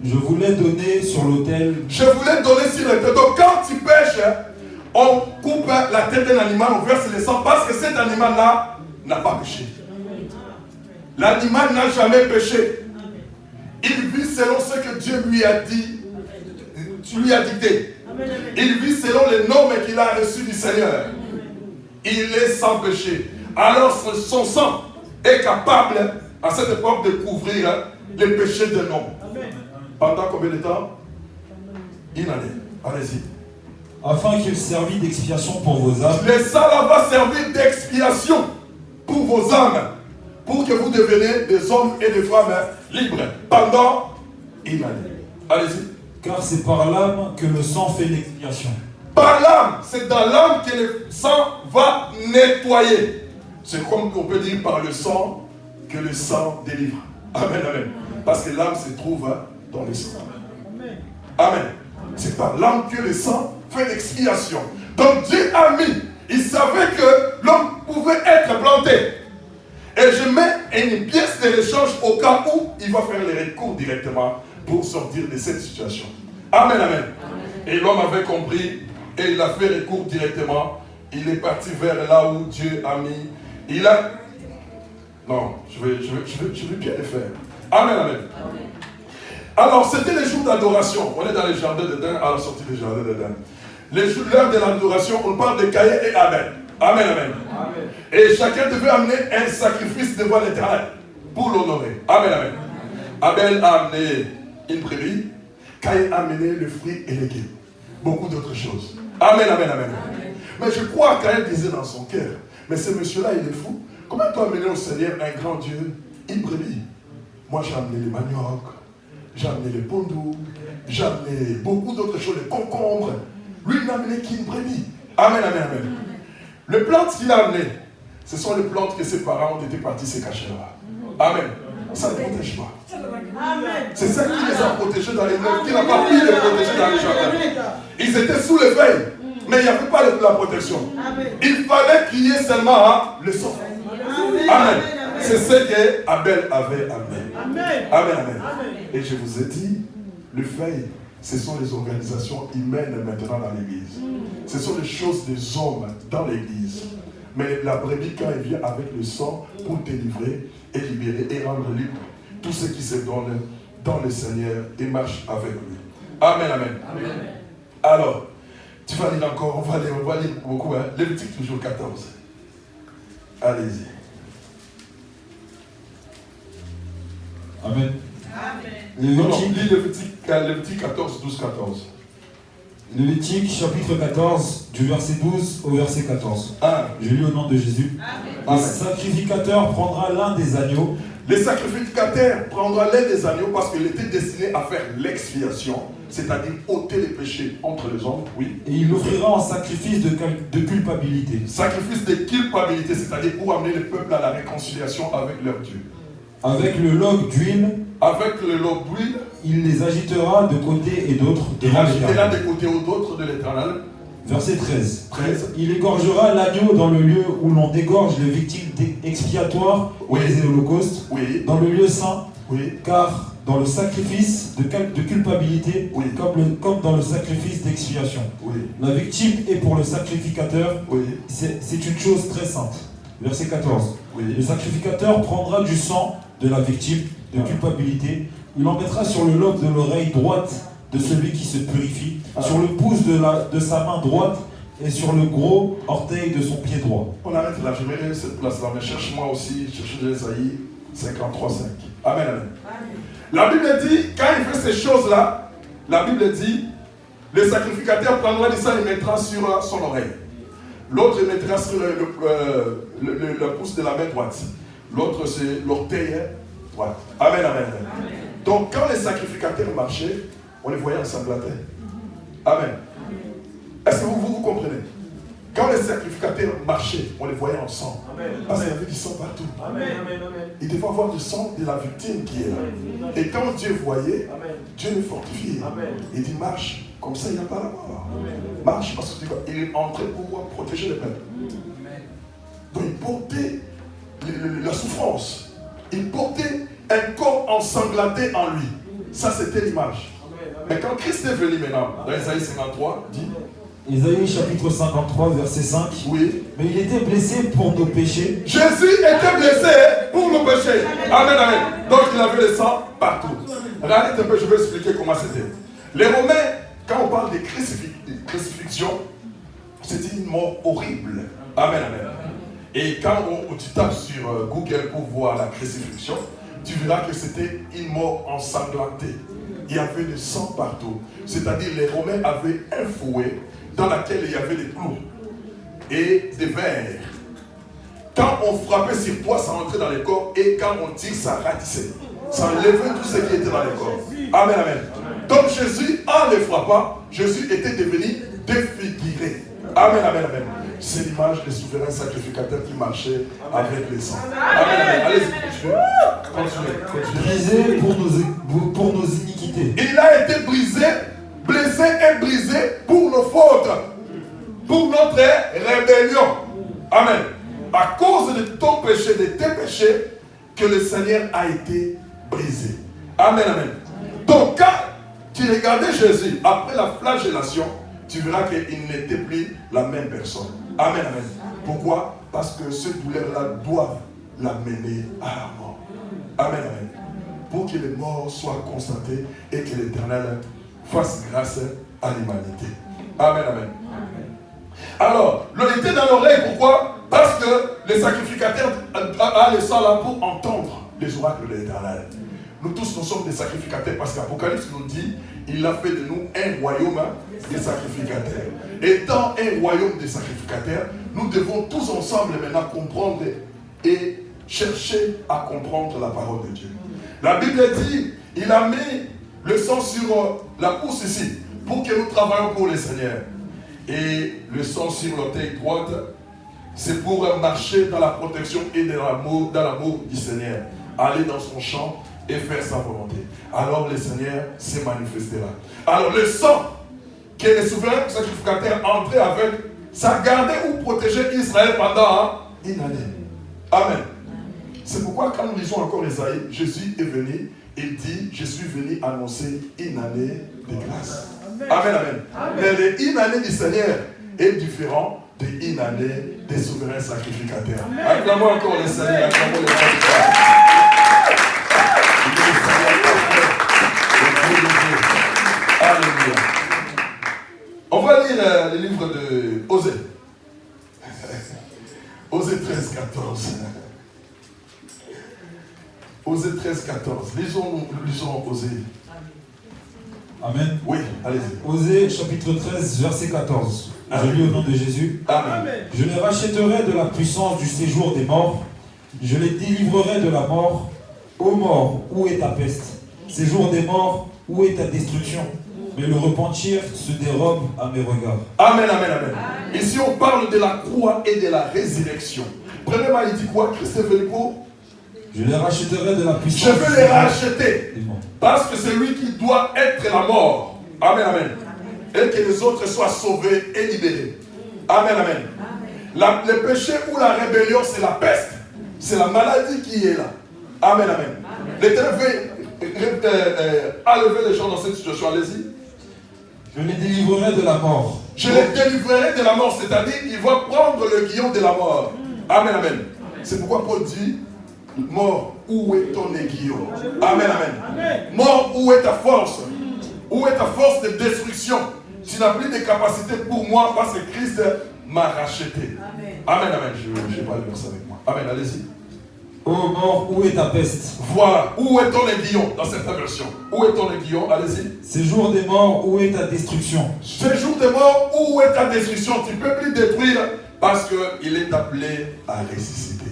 Je vous l'ai donné sur l'autel. Je vous l'ai donné sur l'autel. Donc quand tu pêches, on coupe la tête d'un animal, on verse le sang, parce que cet animal-là n'a pas péché. L'animal n'a jamais péché. Il vit selon ce que Dieu lui a dit, lui a dicté. Il vit selon les normes qu'il a reçues du Seigneur. Il est sans péché. Alors son sang est capable à cette époque de couvrir les péchés d'un homme. Pendant combien de temps? Une année. Allez-y. Afin qu'il servît d'expiation pour vos âmes. Le sang là va servir d'expiation pour vos âmes. Pour que vous deveniez des hommes et des femmes libres pendant une année. Allez-y. Car c'est par l'âme que le sang fait l'expiation. Par l'âme, c'est dans l'âme que le sang va nettoyer. C'est comme on peut dire par le sang que le sang délivre. Amen, amen. Parce que l'âme se trouve dans le sang. Amen. C'est par l'âme que le sang fait l'expiation. Donc Dieu a mis, il savait que l'homme pouvait être planté. Et je mets une pièce de l'échange au cas où il va faire les recours directement pour sortir de cette situation. Amen, amen. Et l'homme avait compris et il a fait recours directement. Il est parti vers là où Dieu a mis. Il a... Non, je vais bien le faire. Amen, amen. Alors, c'était les jours d'adoration. On est dans les jardins d'Éden, à la sortie des jardins d'Éden. L'heure de l'adoration, on parle de Caïn et Abel. Amen, amen. Amen. Et chacun devait amener un sacrifice devant l'Éternel pour l'honorer. Amen, amen. Abel a amené une brebis. Caïn a amené le fruit et légumes. Beaucoup d'autres choses. Amen, amen, amen. Mais je crois que Caïn disait dans son cœur, mais ce monsieur-là, il est fou. Comment tu as amené au Seigneur un grand Dieu, une brebis? Moi, j'ai amené les maniocs, j'ai amené les pondous, j'ai amené beaucoup d'autres choses, les concombres. Lui, il n'a amené qu'une brebis. Amen, amen, amen. Les plantes qu'il a amenées, ce sont les plantes que ses parents ont été partis se cacher là. Amen. Ça ne protège pas. C'est ça qui les a protégés dans les neufs, qui n'a pas pu les protéger dans les jardins. Ils étaient sous les feuilles, mais il n'y avait pas la protection. Il fallait qu'il y ait seulement le sang. Amen. C'est ce qu'Abel avait amené. Amen, amen. Et je vous ai dit, le feuille, ce sont les organisations humaines maintenant dans l'église. Ce sont les choses des hommes dans l'église. Mais la brebis, quand elle vient avec le sang pour délivrer et libérer et rendre libre tous ceux qui se donnent dans le Seigneur et marchent avec lui. Amen, amen. Amen. Alors, tu vas lire encore, on va lire beaucoup. Hein? Lévitique toujours 14. Allez-y. Amen. Lévitique 14, 12, 14. Lévitique chapitre 14, du verset 12 au verset 14. Je lis au nom de Jésus. Amen. Le sacrificateur prendra l'un des agneaux. Le sacrificateur prendra l'un des agneaux parce qu'il était destiné à faire l'expiation, c'est-à-dire ôter les péchés entre les hommes. Oui. Et il l'offrira en sacrifice de culpabilité. Sacrifice de culpabilité, c'est-à-dire pour amener le peuple à la réconciliation avec leur Dieu. Avec le log d'huile. Avec le log d'huile. Il les agitera de côté et d'autre. Il agitera de côté ou d'autre de l'Éternel. Verset 13. Il égorgera l'agneau dans le lieu où l'on dégorge les victimes expiatoires ou les holocaustes, dans le lieu saint, car dans le sacrifice de culpabilité, comme dans le sacrifice d'expiation, la victime est pour le sacrificateur, c'est une chose très sainte. Verset 14. Le sacrificateur prendra du sang de la victime de culpabilité, il en mettra sur le lobe de l'oreille droite de celui qui se purifie, sur le pouce de sa main droite et sur le gros orteil de son pied droit. On arrête là, je mets cette place-là, mais cherche-moi aussi, cherche Ésaïe 53, 5. Amen, amen. La Bible dit, quand il fait ces choses-là, la Bible dit, le sacrificateur prendra du sang et mettra sur son oreille. L'autre mettra sur le pouce de la main droite. L'autre c'est l'orteil droit. Amen, amen, amen. Donc quand les sacrificateurs marchaient, on les voyait ensanglantés. Amen. Est-ce que vous comprenez? Quand les sacrificateurs marchaient, on les voyait en sang. Parce qu'il y avait du sang partout. Il devait avoir du sang de la victime qui est là. Et quand Dieu voyait, Dieu le fortifiait. Il dit marche, comme ça il n'a pas la mort. Marche parce qu'il est entré pour protéger le peuple. Donc il portait la souffrance. Il portait un corps ensanglanté en lui. Ça c'était l'image. Mais quand Christ est venu maintenant, dans Ésaïe 53, dit Ésaïe chapitre 53, verset 5. Oui. Mais il était blessé pour nos péchés. Jésus était blessé pour nos péchés. Amen, amen. Donc il avait le sang partout. Regardez un peu, je vais expliquer comment c'était. Les Romains, quand on parle de crucifixion, c'était une mort horrible. Amen, amen. Et quand tu tapes sur Google pour voir la crucifixion, tu verras que c'était une mort ensanglantée. Il y avait du sang partout. C'est-à-dire les Romains avaient un fouet dans lequel il y avait des clous et des vers. Quand on frappait sur toi, ça entrait dans le corps et quand on tire, ça ratissait. Ça enlevait tout ce qui était dans le corps. Amen, amen. Donc Jésus, en les frappant, Jésus était devenu défiguré. Amen, amen, amen. C'est l'image des souverains sacrificateurs qui marchaient avec les sangs. Amen, amen. Allez-y, continuez. Brisé pour nos iniquités. Il a été brisé, blessé et brisé pour nos fautes, pour notre rébellion. Amen. À cause de ton péché, de tes péchés, que le Seigneur a été brisé. Amen, amen. Donc quand tu regardais Jésus après la flagellation, tu verras qu'il n'était plus la même personne. Amen, amen. Pourquoi? Parce que ces douleurs-là doivent l'amener à la mort. Amen, amen. Pour que les morts soient constatés et que l'Éternel fasse grâce à l'humanité. Amen, amen. Alors, l'on était dans l'oreille, pourquoi? Parce que les sacrificateurs allaient ça là pour entendre les oracles de l'Éternel. Nous tous, nous sommes des sacrificateurs parce qu'Apocalypse nous dit, il a fait de nous un royaume des sacrificateurs. Étant un royaume des sacrificateurs, nous devons tous ensemble maintenant comprendre et chercher à comprendre la parole de Dieu. La Bible dit, il a mis le sang sur la pousse ici, pour que nous travaillions pour le Seigneur. Et le sang sur l'orteil droite, c'est pour marcher dans la protection et dans l'amour du Seigneur. Aller dans son champ et faire sa volonté. Alors le Seigneur s'est manifesté là. Alors le sang que les souverains sacrificateurs entraient avec, ça gardait ou protégeait Israël pendant une année. Amen. C'est pourquoi quand nous lisons encore Esaïe, Jésus est venu, il dit, je suis venu annoncer une année de grâce. Amen, amen. Mais une année du Seigneur est différente d'une année des souverains sacrificateurs. Acclamons encore le Seigneur, acclamons le Seigneur. Alléluia. On va lire le livre de Osée. Osée 13, 14. Osée 13, 14. Lisons Osée. Amen. Oui, allez-y. Osée chapitre 13, verset 14. Amen. Je lis au nom de Jésus. Amen. Je les rachèterai de la puissance du séjour des morts. Je les délivrerai de la mort. Ô mort, où est ta peste? Séjour des morts, où est ta destruction? Mais le repentir se dérobe à mes regards. Amen, amen, amen. Ici, on parle de la croix et de la résurrection. Premièrement, il dit quoi? Christ est venu pour? Je les rachèterai de la puissance. Je veux les racheter. Parce que c'est lui qui doit être la mort. Amen, amen. Et que les autres soient sauvés et libérés. Amen, amen. Le péché ou la rébellion, c'est la peste. C'est la maladie qui est là. Amen, amen. L'Éternel veut enlever les gens dans cette situation. Allez-y. Je les délivrerai de la mort. Je les délivrerai de la mort. C'est-à-dire, il va prendre le guillon de la mort. Amen, amen. C'est pourquoi Paul dit, mort, où est ton aiguillon? Amen, amen. Mort, où est ta force? Où est ta force de destruction? Tu n'as plus de capacité pour moi parce que Christ m'a racheté. Amen, amen. Je vais pas le verser avec moi. Amen, allez-y. Ô mort, où est ta peste? Voilà. Où est ton aiguillon dans cette version? Où est ton aiguillon? Allez-y. Séjour des morts, où est ta destruction? Séjour des morts, où est ta destruction? Tu ne peux plus détruire parce qu'il est appelé à ressusciter.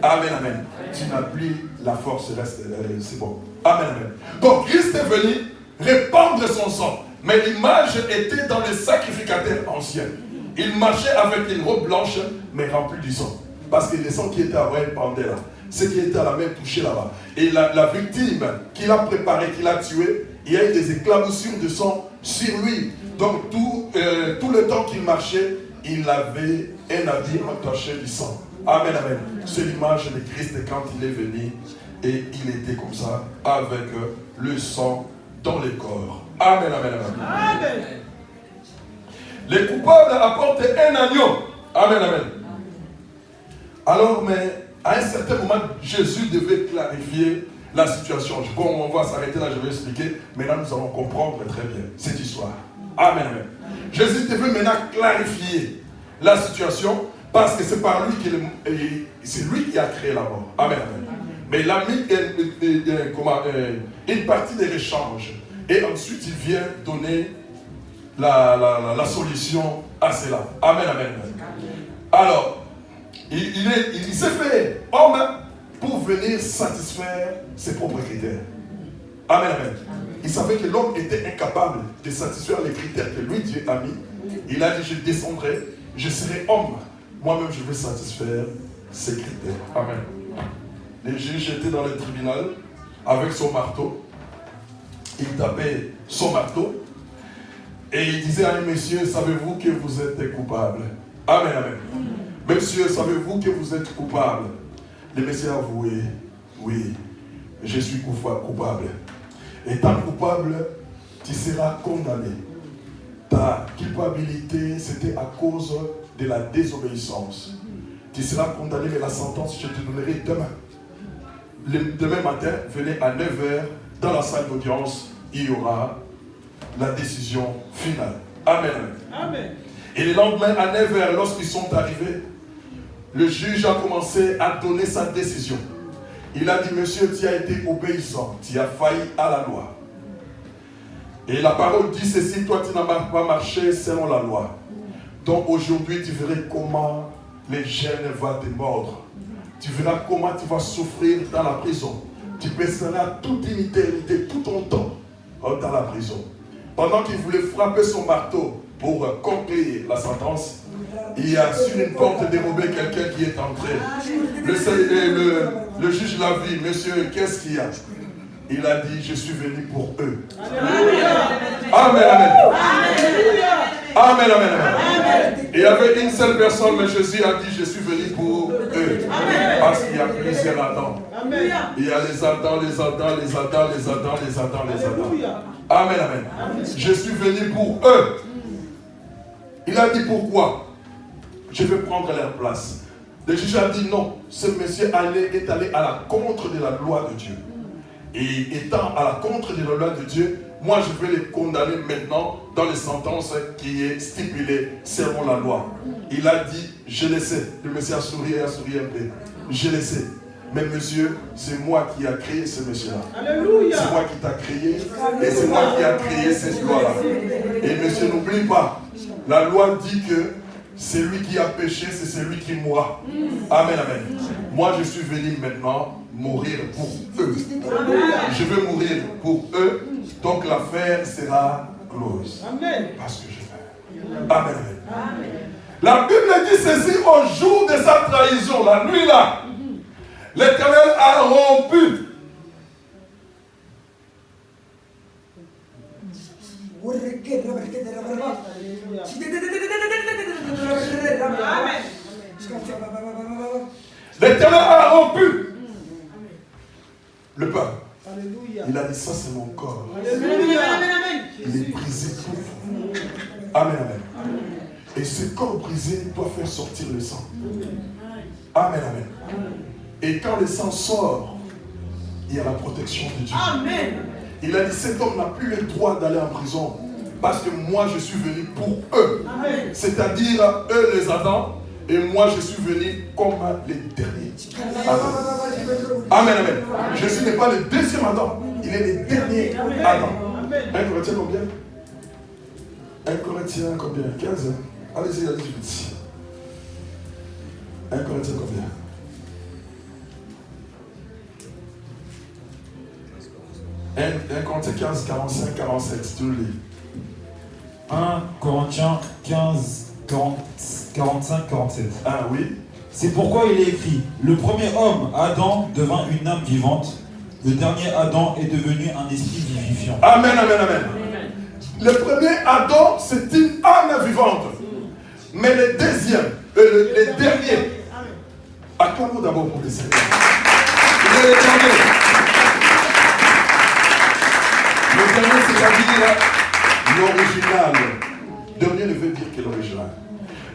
Amen, amen. Tu n'as plus la force, reste, c'est bon. Amen, amen. Donc Christ est venu répandre son sang. Mais l'image était dans les sacrificateurs anciens. Il marchait avec une robe blanche, mais remplie du sang. Parce que le sang qui était à vrai pendait là. Ce qui était à la main touché là-bas. Et la victime qu'il a préparée, qu'il a tuée, il y a eu des éclaboussures de sang sur lui. Donc tout le temps qu'il marchait, il avait un habit entaché du sang. Amen, amen. C'est l'image de Christ quand il est venu. Et il était comme ça, avec le sang dans les corps. Amen, amen, amen. Amen. Les coupables apportent un agneau. Amen, amen. Alors, mais à un certain moment, Jésus devait clarifier la situation. Bon, on va s'arrêter là, je vais expliquer. Maintenant, nous allons comprendre très bien cette histoire. Amen, amen. Jésus devait maintenant clarifier la situation parce que c'est par lui c'est lui qui a créé la mort. Amen, amen. Mais il a mis une partie des échanges. Et ensuite, il vient donner la solution à cela. Amen, amen. Alors, il s'est fait homme pour venir satisfaire ses propres critères. Amen, amen. Il savait que l'homme était incapable de satisfaire les critères que lui, Dieu, a mis. Il a dit, je descendrai, je serai homme. Moi-même, je vais satisfaire ces critères. Amen. Les juges étaient dans le tribunal avec son marteau. Il tapait son marteau. Et il disait à un monsieur, savez-vous que vous êtes coupable? Amen, amen. Monsieur, savez-vous que vous êtes coupable? Le monsieur a avoué, oui, je suis coupable. Étant coupable, tu seras condamné. Ta culpabilité, c'était à cause de la désobéissance. Tu seras condamné, mais la sentence, je te donnerai demain. Demain matin, venez à 9h, dans la salle d'audience, il y aura la décision finale. Amen, amen. Amen. Et le lendemain, à 9h, lorsqu'ils sont arrivés, le juge a commencé à donner sa décision. Il a dit, monsieur, tu as été obéissant, tu as failli à la loi. Et la parole dit ceci, toi tu n'as pas marché selon la loi. Donc aujourd'hui, tu verras comment les gènes vont te mordre. Tu verras comment tu vas souffrir dans la prison. Tu passeras toute une éternité, tout ton temps dans la prison. Pendant qu'il voulait frapper son marteau pour conclure la sentence, il y a sur une porte dérobée quelqu'un qui est entré. Le juge l'a vu, monsieur, qu'est-ce qu'il y a? Il a dit, je suis venu pour eux. Amen, amen. Amen, amen, amen. Il y avait une seule personne, mais Jésus a dit, je suis venu pour eux. Parce qu'il y a plusieurs Adams. Il y a les Adams, les Adams, les Adams, les Adams, les Adams, les Adams. Amen, amen. Je suis venu pour eux. Il a dit pourquoi? Je vais prendre leur place. Le juge a dit non. Ce monsieur est allé à la contre de la loi de Dieu. Et étant à la contre de la loi de Dieu, moi je vais les condamner maintenant dans les sentences qui est stipulée selon la loi. Il a dit, je le sais. Le monsieur a souri un peu. Je le sais. Mais monsieur, c'est moi qui a créé ce monsieur-là. C'est moi qui t'a créé et c'est moi qui a créé cette loi-là. Et monsieur, n'oublie pas, la loi dit que celui qui a péché, c'est celui qui mourra. Amen, amen. Moi, je suis venu maintenant mourir pour eux. Je veux mourir pour eux, donc l'affaire sera close. Parce que je veux. Amen, amen. La Bible dit ceci au jour de sa trahison, la nuit là. L'Éternel a rompu. L'Éternel a rompu le pain. Il a dit, ça c'est mon corps. Il est brisé pour vous. Amen, amen. Et ce corps brisé doit faire sortir le sang. Amen, amen. Et quand le sang sort, il y a la protection de Dieu. Amen. Il a dit, cet homme n'a plus le droit d'aller en prison parce que moi je suis venu pour eux. C'est-à-dire eux les Adams et moi je suis venu comme les derniers. Amen. Amen, amen. Jésus n'est pas le deuxième Adam, il est le dernier Adam. 1 Corinthiens combien? 1 Corinthiens combien? 15. Allez-y, allez-y vite. 1 Corinthiens combien? 1 Corinthiens 15, 45, 47, tu le lis. 1 Corinthiens 15, 45, 47. Ah oui. C'est pourquoi il est écrit, le premier homme, Adam, devint une âme vivante. Le dernier Adam est devenu un esprit vivifiant. Amen, amen, amen. Le premier Adam, c'est une âme vivante. Mais le deuxième, le dernier, acclamons d'abord pour le Seigneur. Il est le dernier. Le dernier, c'est-à-dire l'original. Dernier ne veut dire que l'original.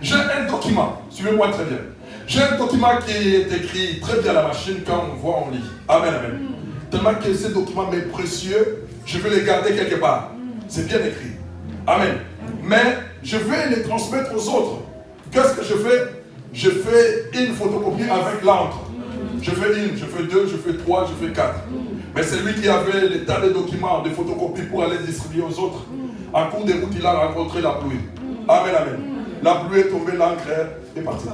J'ai un document, suivez-moi très bien. J'ai un document qui est écrit très bien à la machine quand on voit, on lit. Amen, amen. Tellement que ce document m'est précieux, je vais le garder quelque part. C'est bien écrit. Amen. Mais je vais les transmettre aux autres. Qu'est-ce que je fais? Je fais une photocopie avec l'encre. Je fais une, je fais deux, je fais trois, je fais quatre. Mais c'est lui qui avait les tas de documents de photocopie pour aller distribuer aux autres. En cours de route, il a rencontré la pluie. Amen, amen. La pluie est tombée, l'encre est partie.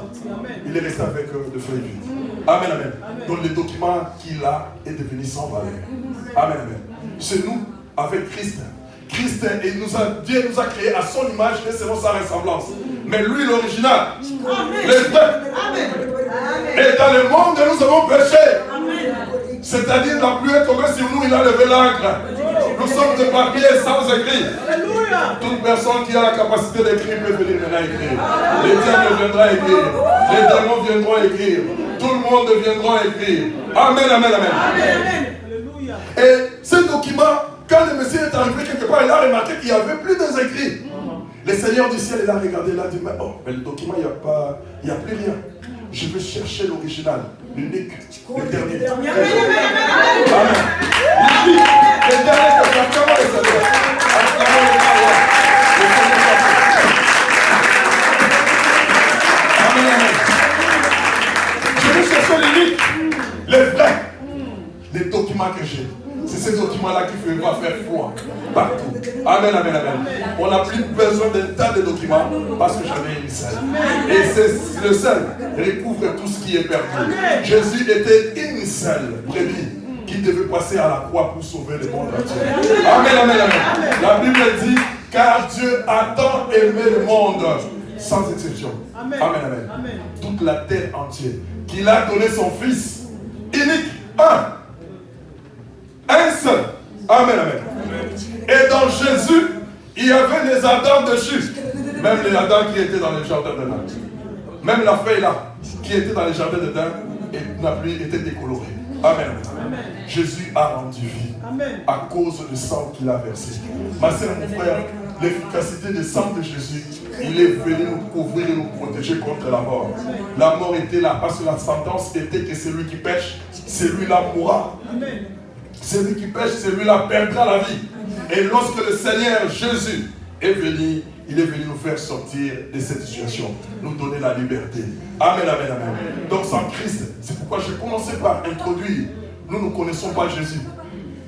Il est resté avec de feuilles vides. Amen, amen. Donc le document qu'il a est devenu sans valeur. Amen, amen. c'est nous avec Christ. Christ, Dieu nous a créés à son image et selon sa ressemblance. Mais lui, l'original, les vrais. Et dans le monde, nous avons péché. C'est-à-dire, la pluie est tombée sur nous, il a levé l'encre. Nous sommes de papier sans écrit. Toute personne qui a la capacité d'écrire peut venir maintenant écrire. Les diables viendront écrire. Les démons viendront écrire. Tout le monde viendra écrire. Amen, amen, amen. Et ce document, quand le Messie est arrivé quelque part, il a remarqué qu'il n'y avait plus des écrits. Le Seigneur du ciel, il a regardé, il a dit, mais le document, il n'y a plus rien. Je vais chercher l'original, l'unique, le dernier. Amen. Le dernier, acclamons le Seigneur. Acclamons le Seigneur. Amen, amen. Je vais chercher l'unique, les vrais, les documents que j'ai. C'est ces documents-là qui va faire foi partout. Amen, amen, amen. On n'a plus besoin d'un tas de documents parce que j'en ai une seule. Et c'est le seul recouvre tout ce qui est perdu. Jésus était une seule brebis qui devait passer à la croix pour sauver le monde entier. Amen, amen, amen. La Bible dit, car Dieu a tant aimé le monde, sans exception. Amen, amen. Toute la terre entière. Qu'il a donné son Fils unique, un seul. Amen, amen. Et dans Jésus, il y avait les Adams de Chute. Même les Adams qui étaient dans le jardin d'Éden. Même la feuille là, qui était dans le jardin d'Éden, n'a plus été décolorée. Amen. Amen. Jésus a rendu vie. Amen. À cause du sang qu'il a versé. Ma soeur, mon frère, l'efficacité du sang de Jésus, il est venu nous couvrir et nous protéger contre la mort. La mort était là parce que la sentence était que celui qui pêche, celui-là mourra. Amen. Celui qui pêche, celui-là perdra la vie. Et lorsque le Seigneur Jésus est venu, il est venu nous faire sortir de cette situation, nous donner la liberté. Amen, amen, amen. Donc sans Christ, c'est pourquoi je commençais par introduire, nous ne connaissons pas Jésus.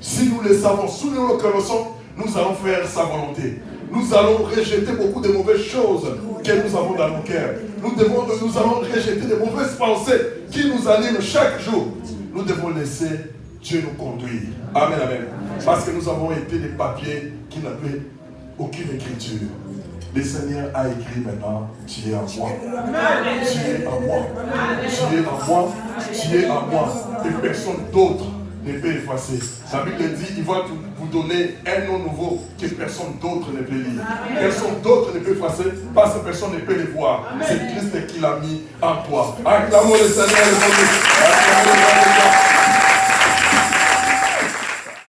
Si nous le savons, si nous le connaissons, nous allons faire sa volonté. Nous allons rejeter beaucoup de mauvaises choses que nous avons dans nos cœurs. Nous allons rejeter de mauvaises pensées qui nous animent chaque jour. Nous devons laisser Dieu nous conduire. Amen, amen. Parce que nous avons été des papiers qui n'avaient aucune écriture. Le Seigneur a écrit maintenant, tu es en moi. Tu es en moi. Tu es en moi. Tu es en moi. Et personne d'autre ne peut effacer. La Bible dit, il va vous donner un nom nouveau que personne d'autre ne peut lire. Personne d'autre ne peut effacer parce que personne ne peut le voir. C'est Christ qui l'a mis en toi. Acclamons le Seigneur.